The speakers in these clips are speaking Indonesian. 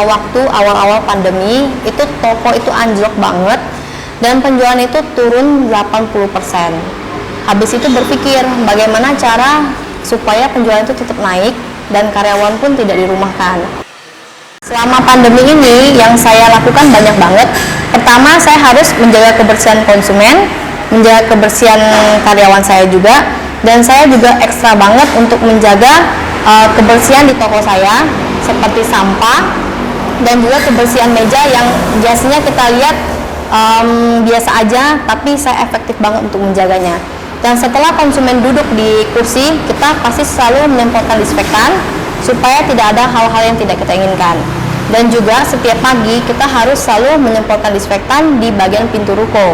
waktu awal-awal pandemi itu toko itu anjlok banget dan penjualan itu turun 80%. Habis itu berpikir bagaimana cara supaya penjualan itu tetap naik dan karyawan pun tidak dirumahkan. Selama pandemi ini yang saya lakukan banyak banget. Pertama, saya harus menjaga kebersihan konsumen, menjaga kebersihan karyawan saya juga, dan saya juga ekstra banget untuk menjaga kebersihan di toko saya seperti sampah dan juga kebersihan meja yang biasanya kita lihat biasa aja, tapi saya efektif banget untuk menjaganya. Dan setelah konsumen duduk di kursi, kita pasti selalu menyemprotkan disinfektan supaya tidak ada hal-hal yang tidak kita inginkan. Dan juga setiap pagi kita harus selalu menyemprotkan disinfektan di bagian pintu ruko.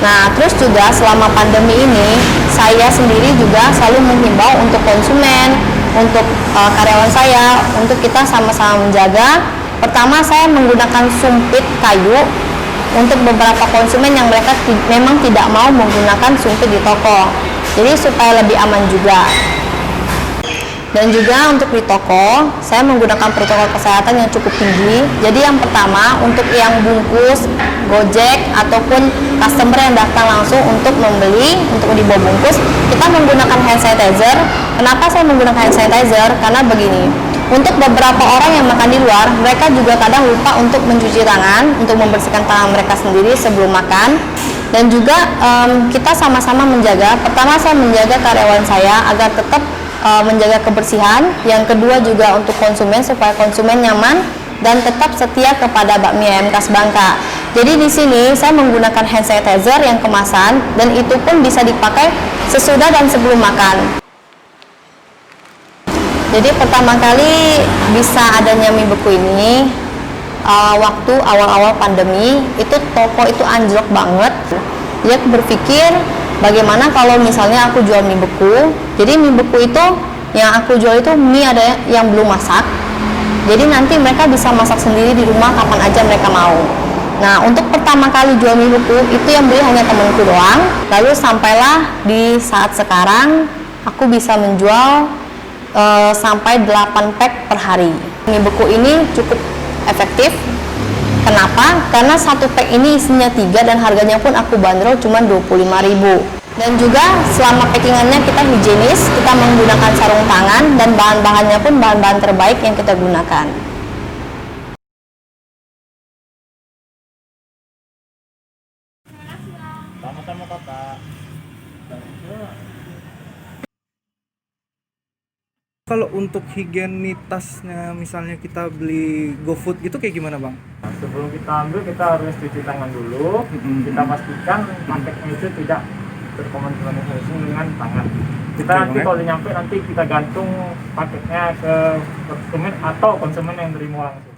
Nah, terus juga selama pandemi ini saya sendiri juga selalu menghimbau untuk konsumen, untuk karyawan saya, untuk kita sama-sama menjaga. Pertama, saya menggunakan sumpit kayu untuk beberapa konsumen yang mereka memang tidak mau menggunakan sumpit di toko, jadi supaya lebih aman juga. Dan juga untuk di toko, saya menggunakan protokol kesehatan yang cukup tinggi. Jadi yang pertama, untuk yang bungkus, gojek, ataupun customer yang datang langsung untuk membeli, untuk dibawa bungkus, kita menggunakan hand sanitizer. Kenapa saya menggunakan hand sanitizer? Karena begini, untuk beberapa orang yang makan di luar, mereka juga kadang lupa untuk mencuci tangan, untuk membersihkan tangan mereka sendiri sebelum makan. Dan juga kita sama-sama menjaga. Pertama, saya menjaga karyawan saya agar tetap menjaga kebersihan. Yang kedua juga untuk konsumen, supaya konsumen nyaman dan tetap setia kepada bakmi ayam khas Bangka. Jadi di sini saya menggunakan hand sanitizer yang kemasan, dan itu pun bisa dipakai sesudah dan sebelum makan. Jadi pertama kali bisa adanya mie beku ini waktu awal-awal pandemi, itu toko itu anjlok banget. Jadi aku berpikir bagaimana kalau misalnya aku jual mie beku. Jadi mie beku itu yang aku jual itu mie ada yang belum masak, jadi nanti mereka bisa masak sendiri di rumah kapan aja mereka mau. Nah, untuk pertama kali jual mie beku itu yang beli hanya temanku doang. Lalu sampailah di saat sekarang aku bisa menjual sampai 8 pack per hari. Mie beku ini cukup efektif. Kenapa? Karena satu pack ini isinya 3 dan harganya pun aku bandrol cuma 25.000. Dan juga selama packingannya kita higienis, kita menggunakan sarung tangan, dan bahan-bahannya pun bahan-bahan terbaik yang kita gunakan. Sama-sama Kakak. Kalau untuk higienitasnya, misalnya kita beli GoFood gitu kayak gimana Bang? Nah, sebelum kita ambil, kita harus cuci tangan dulu. Kita pastikan paketnya itu tidak berkomunikasi dengan tangan. Kita nanti kalau nyampe, nanti kita gantung paketnya ke konsumen atau konsumen yang terima langsung.